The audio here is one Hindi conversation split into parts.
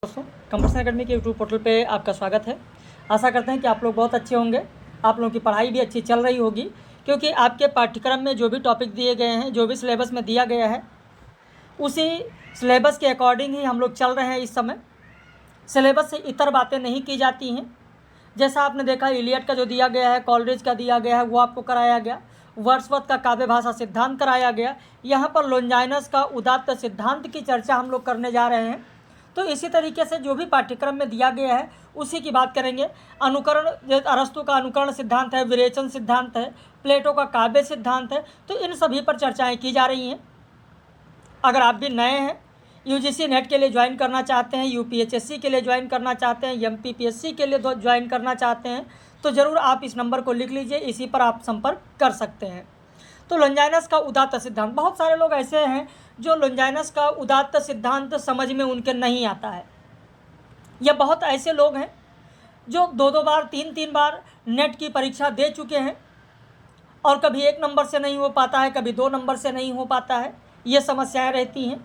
दोस्तों, कंप्यूटर एकेडमी के यूट्यूब पोर्टल पे आपका स्वागत है। आशा करते हैं कि आप लोग बहुत अच्छे होंगे। आप लोगों की पढ़ाई भी अच्छी चल रही होगी, क्योंकि आपके पाठ्यक्रम में जो भी टॉपिक दिए गए हैं, जो भी सिलेबस में दिया गया है, उसी सिलेबस के अकॉर्डिंग ही हम लोग चल रहे हैं। इस समय सिलेबस से इतर बातें नहीं की जाती हैं। जैसा आपने देखा, इलियट का जो दिया गया है, कॉलरिज का दिया गया है, वो आपको कराया गया। वर्ड्सवर्थ का काव्य भाषा सिद्धांत कराया गया। यहाँ पर लोंजाइनस का उदात्त सिद्धांत की चर्चा हम लोग करने जा रहे हैं। तो इसी तरीके से जो भी पाठ्यक्रम में दिया गया है उसी की बात करेंगे। अनुकरण, अरस्तु का अनुकरण सिद्धांत है, विरेचन सिद्धांत है, प्लेटो का काव्य सिद्धांत है, तो इन सभी पर चर्चाएं की जा रही हैं। अगर आप भी नए हैं, यूजीसी नेट के लिए ज्वाइन करना चाहते हैं, यूपीएचएससी के लिए ज्वाइन करना चाहते हैं, एमपीपीएससी के लिए ज्वाइन करना चाहते हैं, तो ज़रूर आप इस नंबर को लिख लीजिए, इसी पर आप संपर्क कर सकते हैं। तो लोंजाइनस का उदात्त सिद्धांत, बहुत सारे लोग ऐसे हैं जो लोंजाइनस का उदात्त सिद्धांत समझ में उनके नहीं आता है। या बहुत ऐसे लोग हैं जो दो बार तीन बार नेट की परीक्षा दे चुके हैं और कभी 1 नंबर से नहीं हो पाता है, कभी 2 नंबर से नहीं हो पाता है, ये समस्याएं रहती हैं।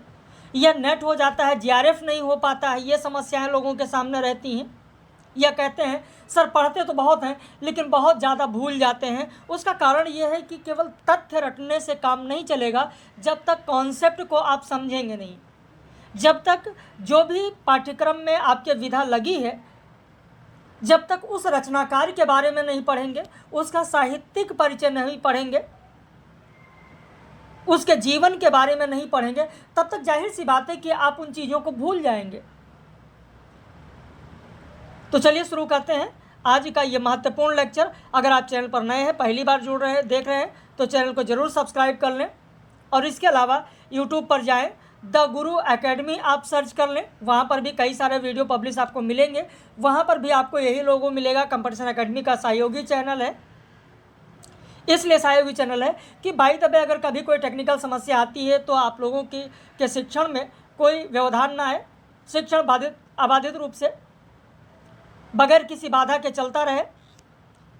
या नेट हो जाता है, जीआरएफ नहीं हो पाता है, ये समस्याएं लोगों के सामने रहती हैं। या कहते हैं सर पढ़ते तो बहुत हैं लेकिन बहुत ज़्यादा भूल जाते हैं। उसका कारण ये है कि केवल तथ्य रटने से काम नहीं चलेगा जब तक कॉन्सेप्ट को आप समझेंगे नहीं। जब तक जो भी पाठ्यक्रम में आपके विधा लगी है, जब तक उस रचनाकार के बारे में नहीं पढ़ेंगे, उसका साहित्यिक परिचय नहीं पढ़ेंगे, उसके जीवन के बारे में नहीं पढ़ेंगे, तब तक जाहिर सी बात है कि आप उन चीज़ों को भूल जाएंगे। तो चलिए शुरू करते हैं आज का ये महत्वपूर्ण लेक्चर। अगर आप चैनल पर नए हैं, पहली बार जुड़ रहे हैं, देख रहे हैं, तो चैनल को ज़रूर सब्सक्राइब कर लें। और इसके अलावा यूट्यूब पर जाएं, द गुरु एकेडमी आप सर्च कर लें, वहाँ पर भी कई सारे वीडियो पब्लिश आपको मिलेंगे। वहाँ पर भी आपको यही लोगो मिलेगा। कंपटीशन एकेडमी का सहयोगी चैनल है, इसलिए सहयोगी चैनल है कि बाई द वे अगर कभी कोई टेक्निकल समस्या आती है तो आप लोगों के शिक्षण में कोई व्यवधान ना आए, शिक्षण अबाधित रूप से बगैर किसी बाधा के चलता रहे,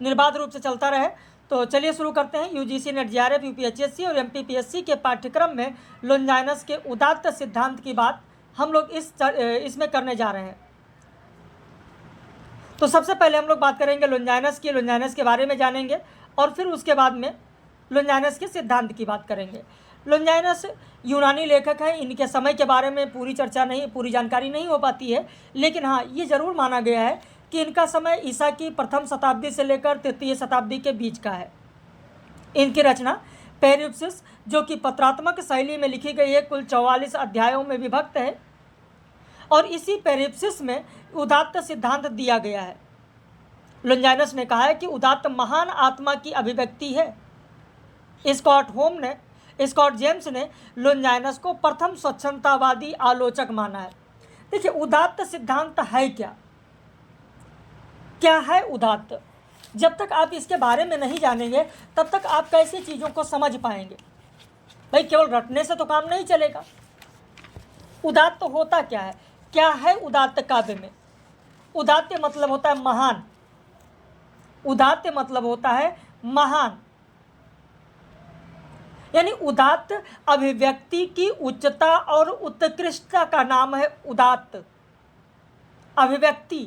निर्बाध रूप से चलता रहे। तो चलिए शुरू करते हैं। यूजीसी नेट, जीआरएफ, यूपीएचएससी और एमपीपीएससी के पाठ्यक्रम में लोंजाइनस के उदात्त सिद्धांत की बात हम लोग इसमें करने जा रहे हैं। तो सबसे पहले हम लोग बात करेंगे लोंजाइनस की, लोंजाइनस के बारे में जानेंगे और फिर उसके बाद में लोंजाइनस के सिद्धांत की बात करेंगे। लोंजाइनस यूनानी लेखक हैं। इनके समय के बारे में पूरी जानकारी नहीं हो पाती है, लेकिन हाँ, ये ज़रूर माना गया है कि इनका समय ईसा की प्रथम शताब्दी से लेकर तृतीय शताब्दी के बीच का है। इनकी रचना पेरिप्सिस, जो कि पत्रात्मक शैली में लिखी गई है, कुल 44 अध्यायों में विभक्त है। और इसी पेरिप्सिस में उदात्त सिद्धांत दिया गया है। लोंजाइनस ने कहा है कि उदात्त महान आत्मा की अभिव्यक्ति है। स्कॉट जेम्स ने लोंजाइनस को प्रथम स्वच्छंदतावादी आलोचक माना है। देखिए, उदात्त सिद्धांत है क्या है उदात्त? जब तक आप इसके बारे में नहीं जानेंगे तब तक आप कैसे चीज़ों को समझ पाएंगे? भाई, केवल रटने से तो काम नहीं चलेगा। उदात्त होता क्या है? क्या है उदात्त काव्य में? उदात्त मतलब होता है महान। उदात्त मतलब होता है महान, यानी उदात्त अभिव्यक्ति की उच्चता और उत्कृष्टता का नाम है उदात्त। अभिव्यक्ति,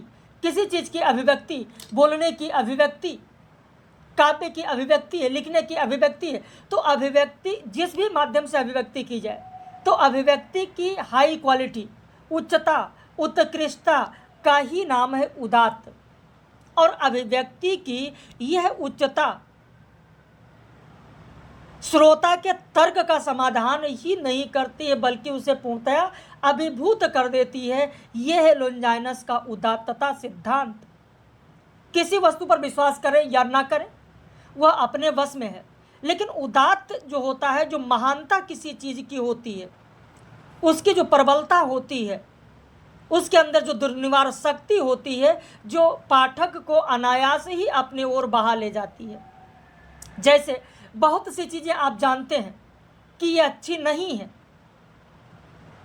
किसी चीज़ की अभिव्यक्ति, बोलने की अभिव्यक्ति, काव्य की अभिव्यक्ति है, लिखने की अभिव्यक्ति है। तो अभिव्यक्ति जिस भी माध्यम से अभिव्यक्ति की जाए, तो अभिव्यक्ति की हाई क्वालिटी, उच्चता, उत्कृष्टता का ही नाम है उदात्त। और अभिव्यक्ति की यह उच्चता श्रोता के तर्क का समाधान ही नहीं करती है, बल्कि उसे पूर्णतया अभिभूत कर देती है। यह है लोंजाइनस का उदात्तता सिद्धांत। किसी वस्तु पर विश्वास करें या ना करें, वह अपने वश में है, लेकिन उदात्त जो होता है, जो महानता किसी चीज़ की होती है, उसकी जो प्रबलता होती है, उसके अंदर जो दुर्निवार शक्ति होती है, जो पाठक को अनायास ही अपने ओर बहा ले जाती है। जैसे बहुत सी चीज़ें आप जानते हैं कि ये अच्छी नहीं है।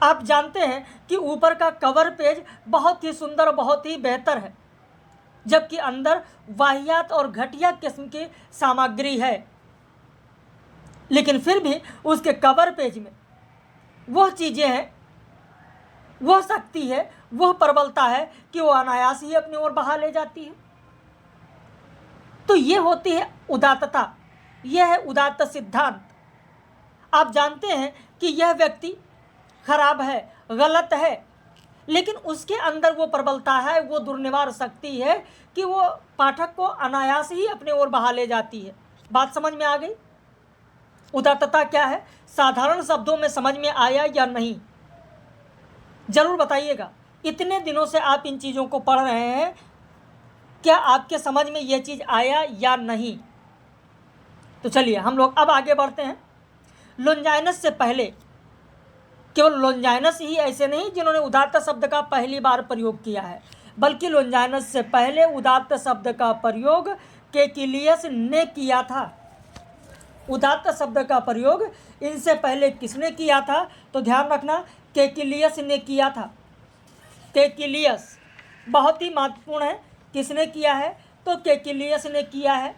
आप जानते हैं कि ऊपर का कवर पेज बहुत ही सुंदर, बहुत ही बेहतर है, जबकि अंदर वाहियात और घटिया किस्म की सामग्री है, लेकिन फिर भी उसके कवर पेज में वह चीज़ें हैं, वह शक्ति है, वह प्रबलता है कि वो अनायास ही अपनी ओर बहा ले जाती है। तो ये होती है उदात्तता, यह है उदात्त सिद्धांत। आप जानते हैं कि यह व्यक्ति खराब है, गलत है, लेकिन उसके अंदर वो प्रबलता है, वो दुर्निवार शक्ति है कि वो पाठक को अनायास ही अपने ओर बहा ले जाती है। बात समझ में आ गई? उदात्तता क्या है, साधारण शब्दों में समझ में आया या नहीं, जरूर बताइएगा। इतने दिनों से आप इन चीज़ों को पढ़ रहे हैं, क्या आपके समझ में यह चीज़ आया या नहीं? तो चलिए हम लोग अब आगे बढ़ते हैं। लोंजाइनस से पहले, केवल लोंजाइनस ही ऐसे नहीं जिन्होंने उदात्त शब्द का पहली बार प्रयोग किया है, बल्कि लोंजाइनस से पहले उदात्त शब्द का प्रयोग केकिलियस ने किया था। उदात्त शब्द का प्रयोग इनसे पहले किसने किया था? तो ध्यान रखना, केकिलियस ने किया था। केकिलियस बहुत ही महत्वपूर्ण है। किसने किया है? तो केकिलियस ने किया है।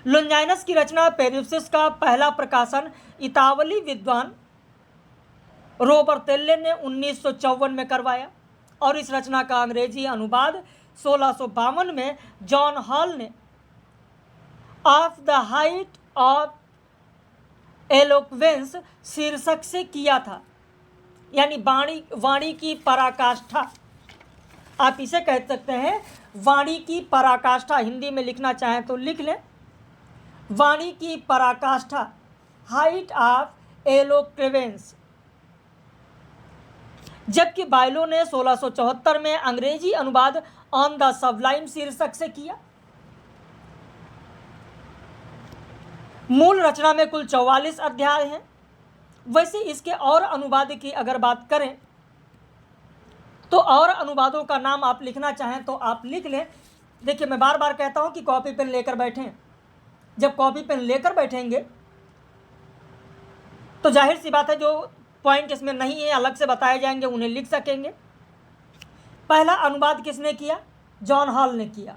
लोंजाइनस की रचना पेरिप्सिस का पहला प्रकाशन इतावली विद्वान रोबर्तेल्ले ने 1954 में करवाया और इस रचना का अंग्रेजी अनुवाद 1652 में जॉन हॉल ने of the height of eloquence शीर्षक से किया था, यानी वाणी की पराकाष्ठा। आप इसे कह सकते हैं वाणी की पराकाष्ठा। हिंदी में लिखना चाहें तो लिख लें, वाणी की पराकाष्ठा, हाइट ऑफ एलोक्वेंस। जबकि बायलो ने 1674 में अंग्रेजी अनुवाद ऑन द सबलाइम शीर्षक से किया। मूल रचना में कुल 44 अध्याय हैं। वैसे इसके और अनुवाद की अगर बात करें तो और अनुवादों का नाम आप लिखना चाहें तो आप लिख लें। देखिए, मैं बार बार कहता हूं कि कॉपी पेन लेकर बैठें। जब कॉपी पेन लेकर बैठेंगे तो जाहिर सी बात है, जो पॉइंट इसमें नहीं है अलग से बताए जाएंगे, उन्हें लिख सकेंगे। पहला अनुवाद किसने किया? जॉन हॉल ने किया,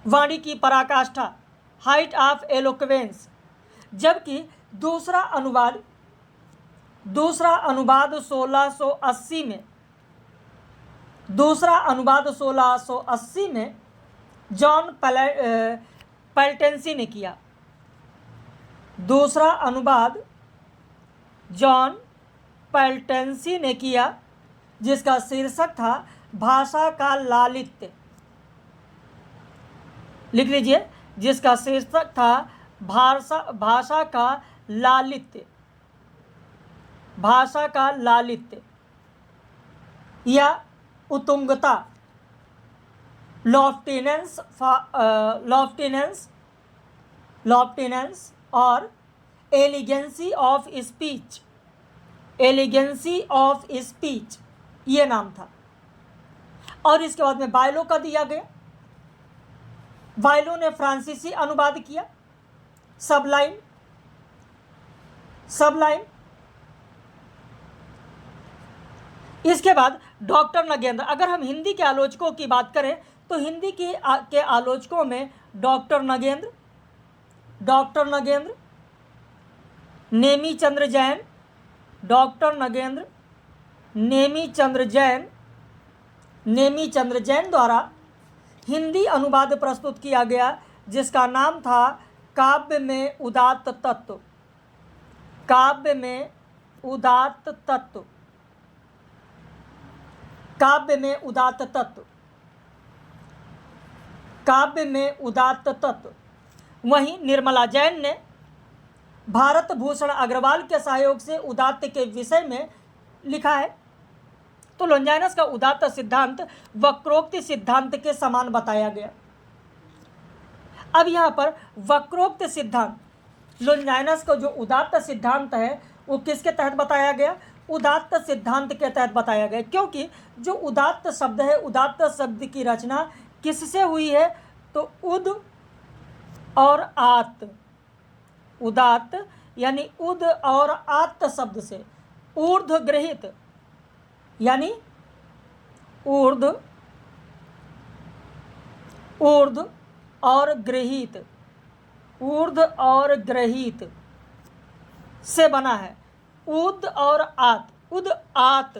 वाणी की पराकाष्ठा, हाइट ऑफ एलोक्वेंस। जबकि दूसरा अनुवाद 1680 में, दूसरा अनुवाद 1680 में जॉन पैल्टेंसी ने किया। दूसरा अनुवाद जॉन पैल्टेंसी ने किया, जिसका शीर्षक था भाषा का लालित्य। लिख लीजिए, जिसका शीर्षक था भाषा का लालित्य, भाषा का लालित्य या उत्तुंगता, लॉफ्टीनेंस और एलिगेंसी ऑफ स्पीच, एलिगेंसी ऑफ स्पीच ये नाम था। और इसके बाद में बायलो का दिया गया। बायलो ने फ्रांसीसी अनुवाद किया, सबलाइन। इसके बाद डॉक्टर नगेंद्र। अगर हम हिंदी के आलोचकों की बात करें तो हिंदी के आलोचकों में डॉक्टर नगेंद्र, नेमी चंद्र जैन, डॉक्टर नगेंद्र नेमी चंद्र जैन द्वारा हिंदी अनुवाद प्रस्तुत किया गया, जिसका नाम था काव्य में उदात्त तत्व। काव्य में उदात्त तत्व, काव्य में उदात्त तत्व, काव्य में उदात्त तत्व। वहीं निर्मला जैन ने भारत भूषण अग्रवाल के सहयोग से उदात्त के विषय में लिखा है। तो लोंजाइनस का उदात्त सिद्धांत वक्रोक्ति सिद्धांत के समान बताया गया। अब यहाँ पर वक्रोक्त सिद्धांत, लोंजाइनस का जो उदात्त सिद्धांत है वो किसके तहत बताया गया? उदात्त सिद्धांत के तहत बताया गया। क्योंकि जो उदात्त शब्द है, उदात्त शब्द की रचना किससे हुई है? तो उद और आत, उदात्त यानी उद और आत्त शब्द से, ऊर्ध्व ग्रहित यानी ऊर्ध्व और ग्रहित, ऊर्ध्व और ग्रहित से बना है। उद और आत, उद आत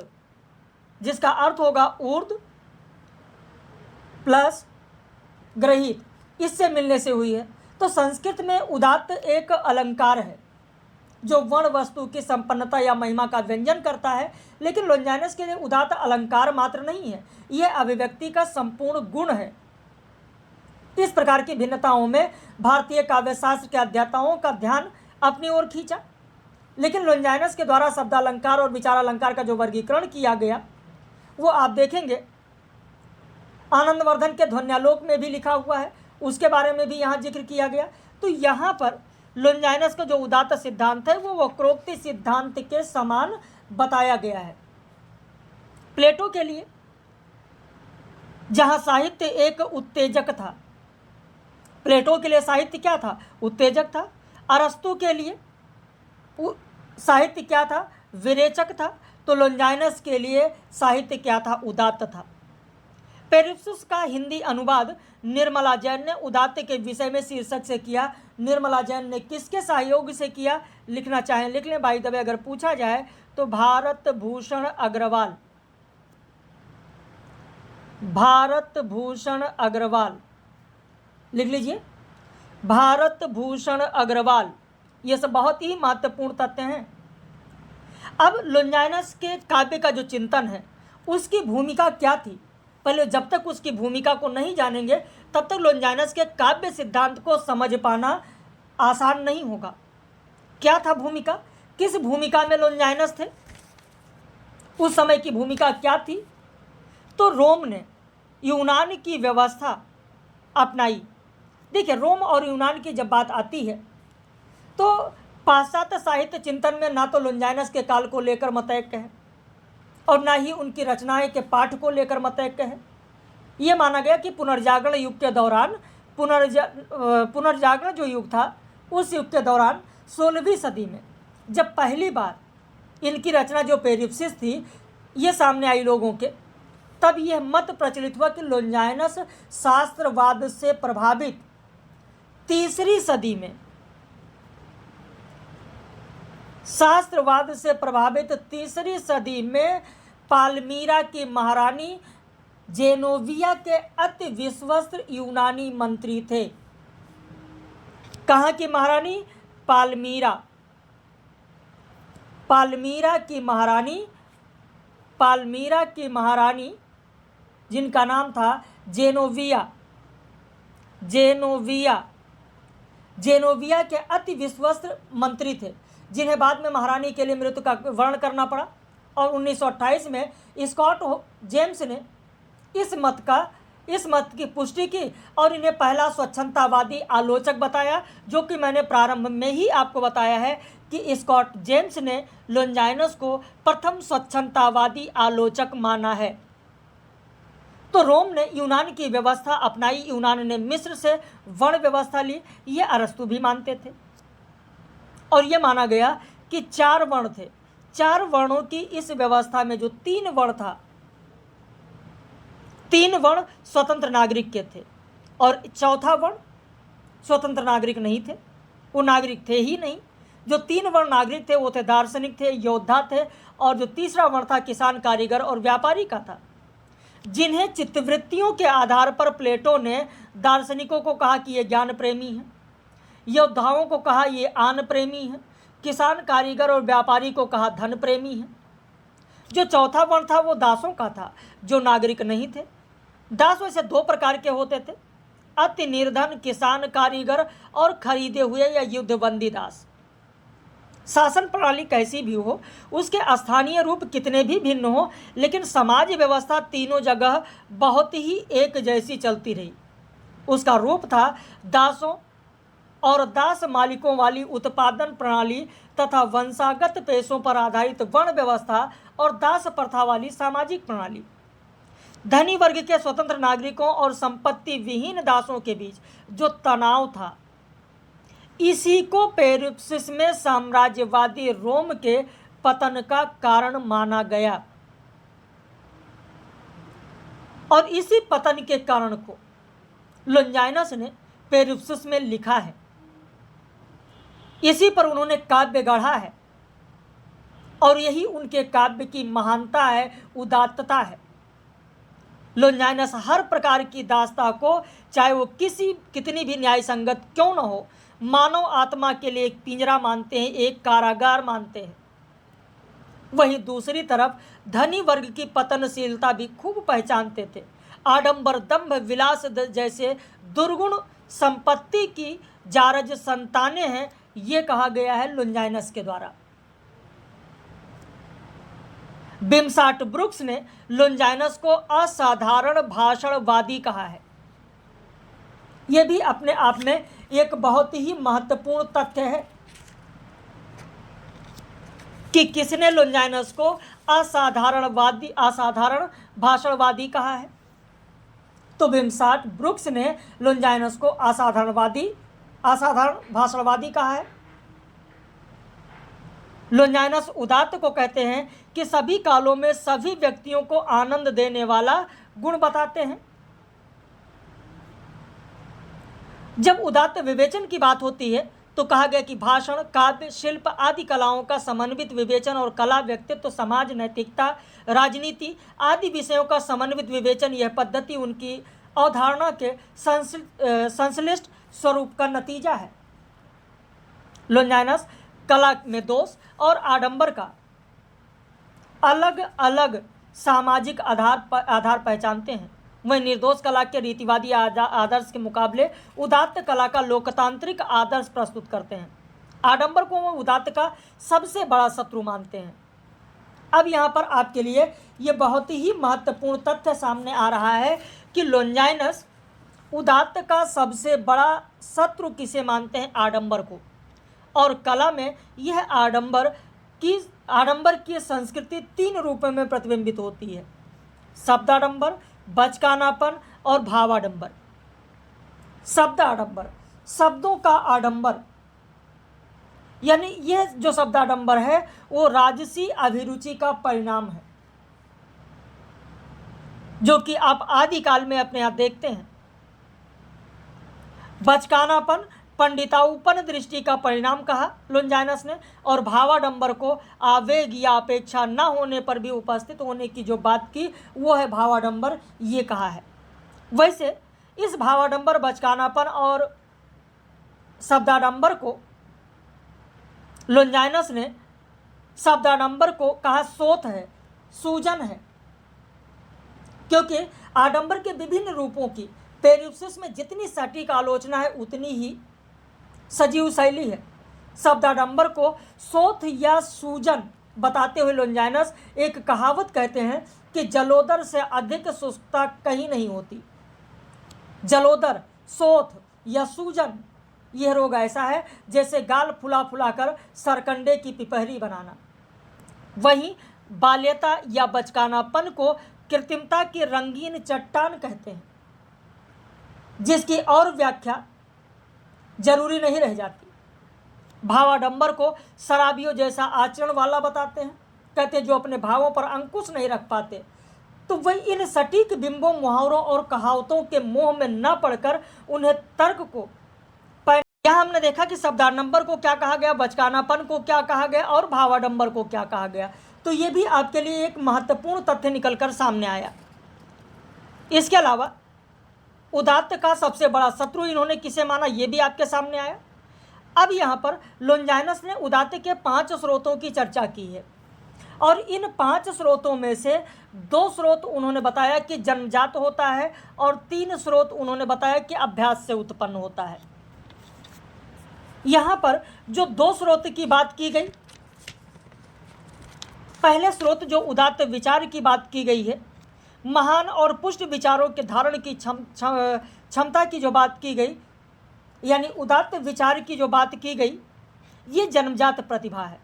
जिसका अर्थ होगा ऊर्ध्व प्लस ग्रहित, इससे मिलने से हुई है। तो संस्कृत में उदात्त एक अलंकार है जो वर्ण वस्तु की संपन्नता या महिमा का व्यंजन करता है, लेकिन लोंजाइनस के लिए उदात्त अलंकार मात्र नहीं है, यह अभिव्यक्ति का संपूर्ण गुण है। इस प्रकार की भिन्नताओं में भारतीय काव्यशास्त्र के अध्येताओं का ध्यान अपनी ओर खींचा, लेकिन लोंजाइनस के द्वारा शब्दालंकार और विचारालंकार का जो वर्गीकरण किया गया वो आप देखेंगे आनंदवर्धन के ध्वन्यालोक में भी लिखा हुआ है, उसके बारे में भी यहाँ जिक्र किया गया। तो यहाँ पर लोंजाइनस का जो उदात्त सिद्धांत है वो वक्रोक्ति सिद्धांत के समान बताया गया है। प्लेटो के लिए जहाँ साहित्य एक उत्तेजक था, प्लेटो के लिए साहित्य क्या था? उत्तेजक था। अरस्तु के लिए साहित्य क्या था? विरेचक था। तो लोंजाइनस के लिए साहित्य क्या था? उदात्त था। पेरिप्सस का हिंदी अनुवाद निर्मला जैन ने उदात्त के विषय में शीर्षक से किया। निर्मला जैन ने किसके सहयोग से किया? लिखना चाहें लिख लें, बाय द वे अगर पूछा जाए तो भारत भूषण अग्रवाल, भारत भूषण अग्रवाल लिख लीजिए, भारत भूषण अग्रवाल। ये सब बहुत ही महत्वपूर्ण तथ्य हैं। अब लोंजाइनस के काव्य का जो चिंतन है उसकी भूमिका क्या थी? पहले जब तक उसकी भूमिका को नहीं जानेंगे तब तक लोंजाइनस के काव्य सिद्धांत को समझ पाना आसान नहीं होगा। क्या था भूमिका? किस भूमिका में लोंजाइनस थे? उस समय की भूमिका क्या थी? तो रोम ने यूनान की व्यवस्था अपनाई। देखिए, रोम और यूनान की जब बात आती है तो पाश्चात्य साहित्य चिंतन में ना तो लोंजाइनस के काल को लेकर मतैक्य है और ना ही उनकी रचनाएं के पाठ को लेकर मतैक्य है। ये माना गया कि पुनर्जागरण युग के दौरान पुनर्जागरण जो युग था उस युग के दौरान 16वीं सदी में जब पहली बार इनकी रचना जो पेरिप्सिस थी ये सामने आई लोगों के, तब यह मत प्रचलित हुआ कि लोंजाइनस शास्त्रवाद से प्रभावित तीसरी सदी में, शास्त्रवाद से प्रभावित तीसरी सदी में पालमीरा की महारानी जेनोविया के अति विश्वस्त यूनानी मंत्री थे। कहाँ की महारानी? पालमीरा। पालमीरा की महारानी जिनका नाम था जेनोविया के अति विश्वस्त मंत्री थे, जिन्हें बाद में महारानी के लिए मृत्यु का वर्ण करना पड़ा। और 1928 में स्कॉट जेम्स ने इस मत की पुष्टि की और इन्हें पहला स्वच्छंदतावादी आलोचक बताया, जो कि मैंने प्रारंभ में ही आपको बताया है कि स्कॉट जेम्स ने लोंजाइनस को प्रथम स्वच्छंदतावादी आलोचक माना है। तो रोम ने यूनान की व्यवस्था अपनाई, यूनान ने मिस्र से वर्ण व्यवस्था ली, ये अरस्तु भी मानते थे। और ये माना गया कि 4 वर्ण थे। 4 वर्णों की इस व्यवस्था में जो 3 वर्ण था, 3 वर्ण स्वतंत्र नागरिक के थे और चौथा वर्ण स्वतंत्र नागरिक नहीं थे, वो नागरिक थे ही नहीं। जो 3 वर्ण नागरिक थे वो थे दार्शनिक थे, योद्धा थे, और जो तीसरा वर्ण था किसान, कारीगर और व्यापारी का था, जिन्हें चित्तवृत्तियों के आधार पर प्लेटो ने दार्शनिकों को कहा कि ये ज्ञान प्रेमी हैं, योद्धाओं को कहा ये आन प्रेमी हैं, किसान, कारीगर और व्यापारी को कहा धन प्रेमी हैं। जो चौथा वर्ण था वो दासों का था, जो नागरिक नहीं थे। दास वैसे 2 प्रकार के होते थे, अति निर्धन किसान, कारीगर और खरीदे हुए या युद्धबंदी दास। शासन प्रणाली कैसी भी हो, उसके स्थानीय रूप कितने भी भिन्न हो, लेकिन समाज व्यवस्था तीनों जगह बहुत ही एक जैसी चलती रही। उसका रूप था दासों और दास मालिकों वाली उत्पादन प्रणाली तथा वंशागत पेशों पर आधारित वर्ण व्यवस्था और दास प्रथा वाली सामाजिक प्रणाली। धनी वर्ग के स्वतंत्र नागरिकों और संपत्ति विहीन दासों के बीच जो तनाव था, इसी को पेरिप्सिस में साम्राज्यवादी रोम के पतन का कारण माना गया। और इसी पतन के कारण को लोंजाइनस ने पेरिप्सिस में लिखा है, इसी पर उन्होंने काव्य गढ़ा है। और यही उनके काव्य की महानता है, उदात्तता है। लोंजाइनस हर प्रकार की दास्ता को, चाहे वो कितनी भी न्याय संगत क्यों न हो, मानव आत्मा के लिए एक पिंजरा मानते हैं, एक कारागार मानते हैं। वहीं दूसरी तरफ धनी वर्ग की पतनशीलता भी खूब पहचानते थे। आडंबर, दंभ, विलास जैसे दुर्गुण संपत्ति की जारज संतानें हैं, ये कहा गया है लोंजाइनस के द्वारा। बिम्साट ब्रुक्स ने लोंजाइनस को असाधारण भाषणवादी कहा है। यह भी अपने आप में एक बहुत ही महत्वपूर्ण तथ्य है कि किसने लोंजाइनस को असाधारण भाषणवादी कहा है। तो बिम्साट ब्रुक्स ने लोंजाइनस को असाधारण भाषणवादी कहा है। लोंजाइनस उदात्त को कहते हैं कि सभी कालों में सभी व्यक्तियों को आनंद देने वाला गुण बताते हैं। जब उदात्त विवेचन की बात होती है तो कहा गया कि भाषण, काव्य, शिल्प आदि कलाओं का समन्वित विवेचन और कला, व्यक्तित्व, समाज, नैतिकता, राजनीति आदि विषयों का समन्वित विवेचन, यह पद्धति उनकी अवधारणा के संश्लिष्ट स्वरूप का नतीजा है। लोंजाइनस कला में दोष और आडंबर का अलग अलग सामाजिक आधार पहचानते हैं। वह निर्दोष कला के रीतिवादी आदर्श के मुकाबले उदात्त कला का लोकतांत्रिक आदर्श प्रस्तुत करते हैं। आडंबर को वह उदात्त का सबसे बड़ा शत्रु मानते हैं। अब यहाँ पर आपके लिए ये बहुत ही महत्वपूर्ण तथ्य सामने आ रहा है कि लोंजाइनस उदात्त का सबसे बड़ा शत्रु किसे मानते हैं? आडंबर को। और कला में यह आडंबर की संस्कृति 3 रूपों में प्रतिबिंबित होती है: शब्दाडंबर, बचकानापन और भावाडंबर। शब्द आडंबर, शब्दों का आडंबर, यानी यह जो शब्दाडंबर है वो राजसी अभिरुचि का परिणाम है, जो कि आप आदिकाल में अपने आप देखते हैं। बचकानापन पंडिताउपन दृष्टि का परिणाम कहा लोंजाइनस ने, और भावाडंबर को आवेग या अपेक्षा न होने पर भी उपस्थित होने की जो बात की वो है भावाडंबर, ये कहा है। वैसे इस भावाडंबर, बचकानापन और शब्दाडंबर को लोंजाइनस ने शब्दाडंबर को कहा सोथ है, सूजन है, क्योंकि आडंबर के विभिन्न रूपों की पेरिप्सिस में जितनी सटीक आलोचना है उतनी ही सजीव शैली है। शब्दाडंबर को सोथ या सूजन बताते हुए लोंजाइनस एक कहावत कहते हैं कि जलोदर से अधिक सुस्तता कहीं नहीं होती। जलोदर, सोथ या सूजन, यह रोग ऐसा है जैसे गाल फुला फुलाकर सरकंडे की पिपहरी बनाना। वहीं बाल्यता या बचकानापन को कृत्रिमता की रंगीन चट्टान कहते हैं, जिसकी और व्याख्या जरूरी नहीं रह जाती। भावाडंबर को शराबियों जैसा आचरण वाला बताते हैं, कहते हैं जो अपने भावों पर अंकुश नहीं रख पाते। तो वही इन सटीक बिंबों, मुहावरों और कहावतों के मोह में न पड़कर उन्हें तर्क को यहाँ हमने देखा कि शब्दाडंबर को क्या कहा गया, बचकानापन को क्या कहा गया और भावाडंबर को क्या कहा गया। तो ये भी आपके लिए एक महत्वपूर्ण तथ्य निकलकर सामने आया। इसके अलावा उदात्त का सबसे बड़ा शत्रु इन्होंने किसे माना, ये भी आपके सामने आया। अब यहाँ पर लोंजाइनस ने उदात्त के 5 स्रोतों की चर्चा की है, और इन 5 स्रोतों में से 2 स्रोत उन्होंने बताया कि जन्मजात होता है, और 3 स्रोत उन्होंने बताया कि अभ्यास से उत्पन्न होता है। यहाँ पर जो 2 स्रोत की बात की गई, पहले स्रोत जो उदात्त विचार की बात की गई है, महान और पुष्ट विचारों के धारण की क्षमता की जो बात की गई, यानी उदात्त विचार की जो बात की गई, ये जन्मजात प्रतिभा है।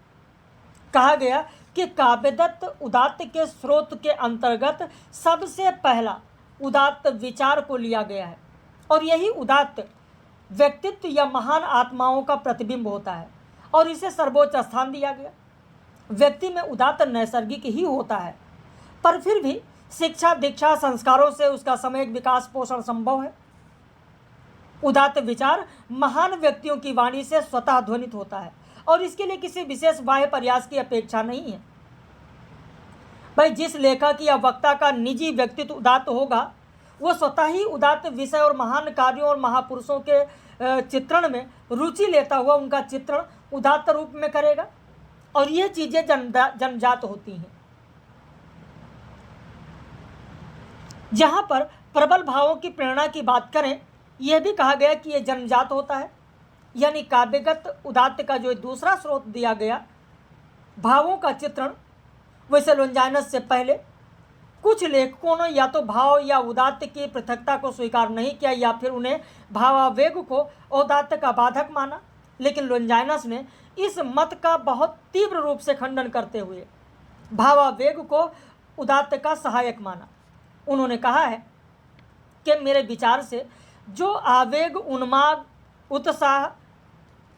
कहा गया कि काव्यदत्त उदात्त के स्रोत के अंतर्गत सबसे पहला उदात्त विचार को लिया गया है, और यही उदात्त व्यक्तित्व या महान आत्माओं का प्रतिबिंब होता है, और इसे सर्वोच्च स्थान दिया गया। व्यक्ति में उदात्त नैसर्गिक ही होता है, पर फिर भी शिक्षा, दीक्षा, संस्कारों से उसका सामयिक विकास पोषण संभव है। उदात्त विचार महान व्यक्तियों की वाणी से स्वतः ध्वनित होता है, और इसके लिए किसी विशेष बाह्य प्रयास की अपेक्षा नहीं है। भाई जिस लेखक या वक्ता का निजी व्यक्तित्व उदात्त होगा वो स्वतः ही उदात्त विषय और महान कार्यों और महापुरुषों के चित्रण में रुचि लेता हुआ उनका चित्रण उदात्त रूप में करेगा, और ये चीजें जन्मजात होती हैं। जहां पर प्रबल भावों की प्रेरणा की बात करें, यह भी कहा गया कि यह जन्मजात होता है, यानी काव्यगत उदात्त का जो दूसरा स्रोत दिया गया भावों का चित्रण। वैसे लोंजाइनस से पहले कुछ लेखकों ने या तो भाव या उदात्त की पृथकता को स्वीकार नहीं किया या फिर उन्हें भावावेग को उदात्त का बाधक माना, लेकिन लोंजाइनस ने इस मत का बहुत तीव्र रूप से खंडन करते हुए भावावेग को उदात्त का सहायक माना। उन्होंने कहा है कि मेरे विचार से जो आवेग उन्माद उत्साह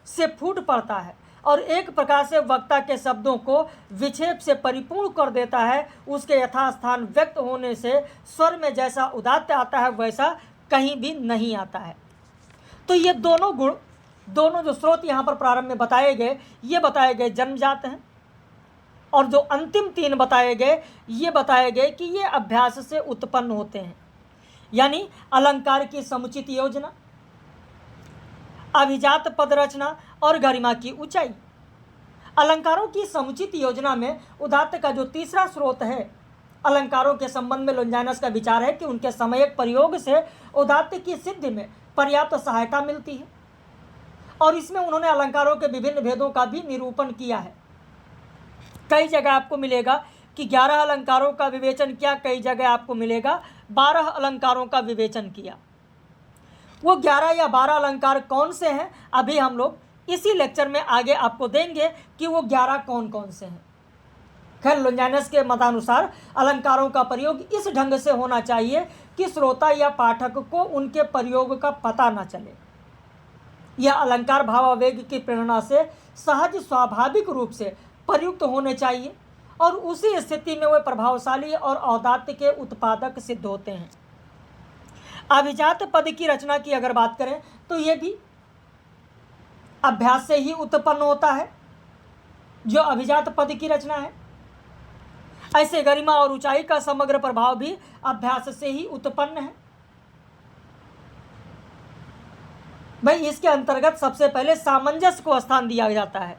से फूट पड़ता है और एक प्रकार से वक्ता के शब्दों को विक्षेप से परिपूर्ण कर देता है, उसके यथास्थान व्यक्त होने से स्वर में जैसा उदात्त आता है वैसा कहीं भी नहीं आता है। तो ये दोनों गुण, दोनों जो स्रोत यहाँ पर प्रारंभ में बताए गए, ये बताए गए जन्मजात हैं, और जो अंतिम तीन बताए गए ये बताए गए कि ये अभ्यास से उत्पन्न होते हैं, यानी अलंकार की समुचित योजना, अभिजात पद रचना और गरिमा की ऊंचाई। अलंकारों की समुचित योजना में उदात्त का जो तीसरा स्रोत है, अलंकारों के संबंध में लोंजाइनस का विचार है कि उनके समयक प्रयोग से उदात्त की सिद्धि में पर्याप्त सहायता मिलती है, और इसमें उन्होंने अलंकारों के विभिन्न भेदों का भी निरूपण किया है। कई जगह आपको मिलेगा कि 11 अलंकारों का विवेचन किया, कई जगह आपको मिलेगा 12 अलंकारों का विवेचन किया। वो 11 या 12 अलंकार कौन से हैं, अभी हम लोग इसी लेक्चर में आगे आपको देंगे कि वो 11 कौन कौन से हैं। खैर, लोंजाइनस के मतानुसार अलंकारों का प्रयोग इस ढंग से होना चाहिए कि श्रोता या पाठक को उनके प्रयोग का पता न चले। यह अलंकार भावावेग की प्रेरणा से सहज स्वाभाविक रूप से प्रयुक्त होने चाहिए, और उसी स्थिति में वे प्रभावशाली और औदात्य के उत्पादक सिद्ध होते हैं। अभिजात पद की रचना की अगर बात करें तो यह भी अभ्यास से ही उत्पन्न होता है, जो अभिजात पद की रचना है। ऐसे गरिमा और ऊंचाई का समग्र प्रभाव भी अभ्यास से ही उत्पन्न है। भाई इसके अंतर्गत सबसे पहले सामंजस्य को स्थान दिया जाता है।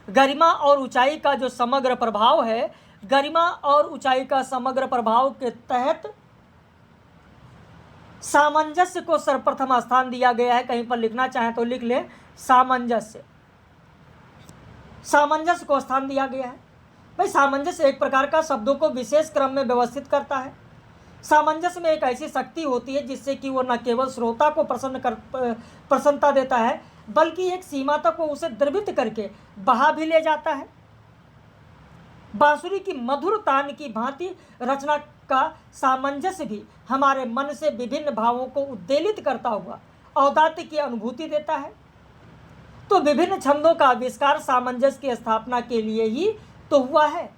गरिमा और ऊंचाई का जो समग्र प्रभाव है, गरिमा और ऊंचाई का समग्र प्रभाव के तहत सामंजस्य को सर्वप्रथम स्थान दिया गया है। कहीं पर लिखना चाहें तो लिख लें सामंजस्य, सामंजस्य को स्थान दिया गया है। भाई सामंजस्य एक प्रकार का शब्दों को विशेष क्रम में व्यवस्थित करता है। सामंजस्य में एक ऐसी शक्ति होती है जिससे कि वो न केवल श्रोता को प्रसन्नता देता है, बल्कि एक सीमा तक वो उसे द्रवित करके बहा भी ले जाता है। बांसुरी की मधुर तान की भांति रचना का सामंजस्य भी हमारे मन से विभिन्न भावों को उद्वेलित करता हुआ औदात्य की अनुभूति देता है। तो विभिन्न छंदों का आविष्कार सामंजस्य की स्थापना के लिए ही तो हुआ है।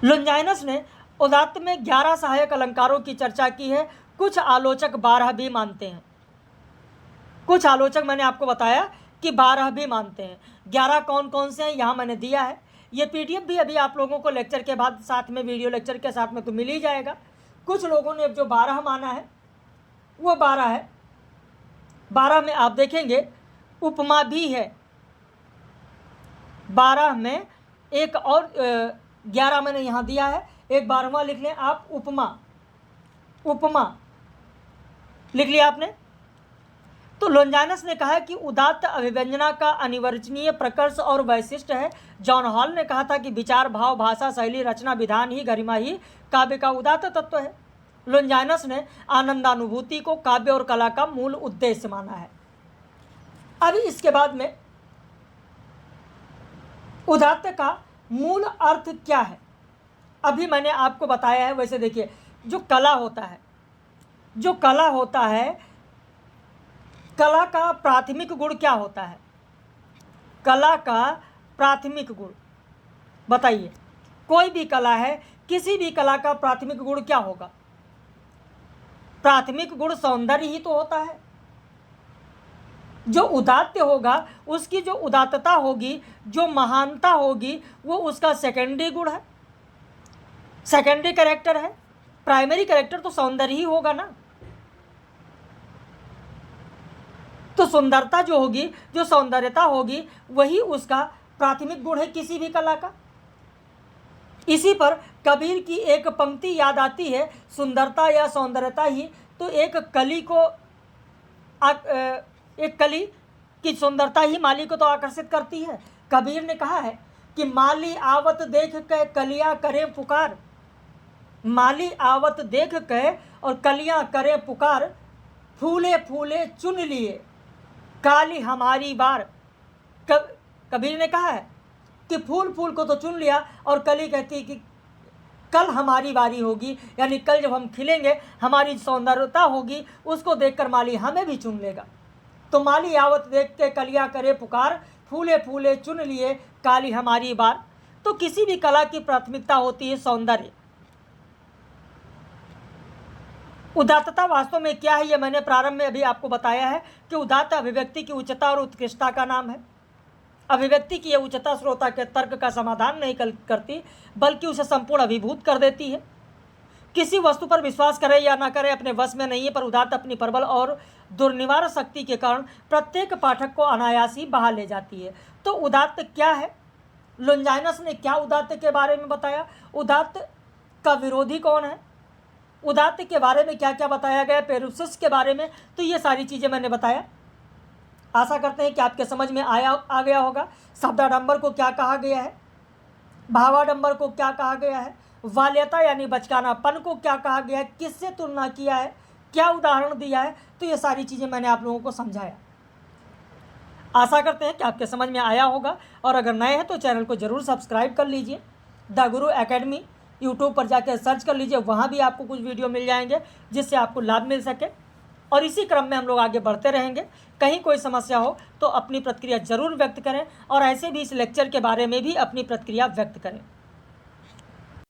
लोंजाइनस ने उदात्त में 11 सहायक अलंकारों की चर्चा की है। कुछ आलोचक 12 भी मानते हैं। कुछ आलोचक, मैंने आपको बताया कि 12 भी मानते हैं। 11 कौन कौन से हैं यहाँ मैंने दिया है। ये पीडीएफ भी अभी आप लोगों को लेक्चर के बाद साथ में, वीडियो लेक्चर के साथ में तो मिल ही जाएगा। कुछ लोगों ने जो 12 माना है वो 12 है। 12 में आप देखेंगे उपमा भी है। 12 में एक और 11 मैंने यहाँ दिया है, एक 12वां लिख लें आप, उपमा। उपमा लिख लिया आपने। तो लोंजाइनस ने कहा कि उदात्त अभिव्यंजना का अनिवार्यनीय प्रकर्ष और वैशिष्ट्य है। जॉन हॉल ने कहा था कि विचार, भाव, भाषा, शैली, रचना, विधान ही, गरिमा ही काव्य का उदात्त तत्व है। लोंजाइनस ने आनंदानुभूति को काव्य और कला का मूल उद्देश्य माना है। अभी इसके बाद में उदात्त का मूल अर्थ क्या है, अभी मैंने आपको बताया है। वैसे देखिए, जो कला होता है, जो कला होता है, कला का प्राथमिक गुण क्या होता है? कला का प्राथमिक गुण बताइए। कोई भी कला है, किसी भी कला का प्राथमिक गुण क्या होगा? प्राथमिक गुण सौंदर्य ही तो होता है। जो उदात्त होगा, उसकी जो उदात्तता होगी, जो महानता होगी, वो उसका सेकेंडरी गुण है, सेकेंडरी कैरेक्टर है। प्राइमरी कैरेक्टर तो सौंदर्य ही होगा ना। तो सुंदरता जो होगी, जो सौंदर्यता होगी, वही उसका प्राथमिक गुण है किसी भी कला का। इसी पर कबीर की एक पंक्ति याद आती है, सुंदरता या सौंदर्यता ही तो एक कली की सुंदरता ही माली को तो आकर्षित करती है। कबीर ने कहा है कि माली आवत देख के कलियां करें पुकार, माली आवत देख के और कलियां करें पुकार, फूले फूले चुन लिए काली हमारी बार। कबीर ने कहा है कि फूल फूल को तो चुन लिया और कली कहती कि कल हमारी बारी होगी, यानी कल जब हम खिलेंगे, हमारी सौंदर्यता होगी, उसको देखकर माली हमें भी चुन लेगा। तो माली आवत देख के कलियां करे पुकार, फूले फूले चुन लिए काली हमारी बार। तो किसी भी कला की प्राथमिकता होती है सौंदर्य। उदात्तता वास्तव में क्या है, यह मैंने प्रारंभ में अभी आपको बताया है कि उदात्त अभिव्यक्ति की उच्चता और उत्कृष्टता का नाम है। अभिव्यक्ति की यह उच्चता श्रोता के तर्क का समाधान नहीं करती, बल्कि उसे संपूर्ण अभिभूत कर देती है। किसी वस्तु पर विश्वास करे या ना करे अपने वश में नहीं है, पर उदात्त अपनी प्रबल और दुर्निवार शक्ति के कारण प्रत्येक पाठक को अनायास ही बहा ले जाती है। तो उदात्त क्या है? लोंजाइनस ने क्या उदात्त के बारे में बताया? उदात्त का विरोधी कौन है? उदात्त के बारे में क्या क्या बताया गया, पेरुसिस के बारे में, तो ये सारी चीज़ें मैंने बताया। आशा करते हैं कि आपके समझ में आ गया होगा। शब्दाडंबर को क्या कहा गया है, भावाडंबर को क्या कहा गया है, वाल्यता यानी बचकानापन को क्या कहा गया है, किससे तुलना किया है, क्या उदाहरण दिया है, तो ये सारी चीज़ें मैंने आप लोगों को समझाया। आशा करते हैं कि आपके समझ में आया होगा। और अगर नए हैं तो चैनल को ज़रूर सब्सक्राइब कर लीजिए। द गुरु एकेडमी यूट्यूब पर जाकर सर्च कर लीजिए, वहाँ भी आपको कुछ वीडियो मिल जाएंगे जिससे आपको लाभ मिल सके। और इसी क्रम में हम लोग आगे बढ़ते रहेंगे। कहीं कोई समस्या हो तो अपनी प्रतिक्रिया ज़रूर व्यक्त करें, और ऐसे भी इस लेक्चर के बारे में भी अपनी प्रतिक्रिया व्यक्त करें।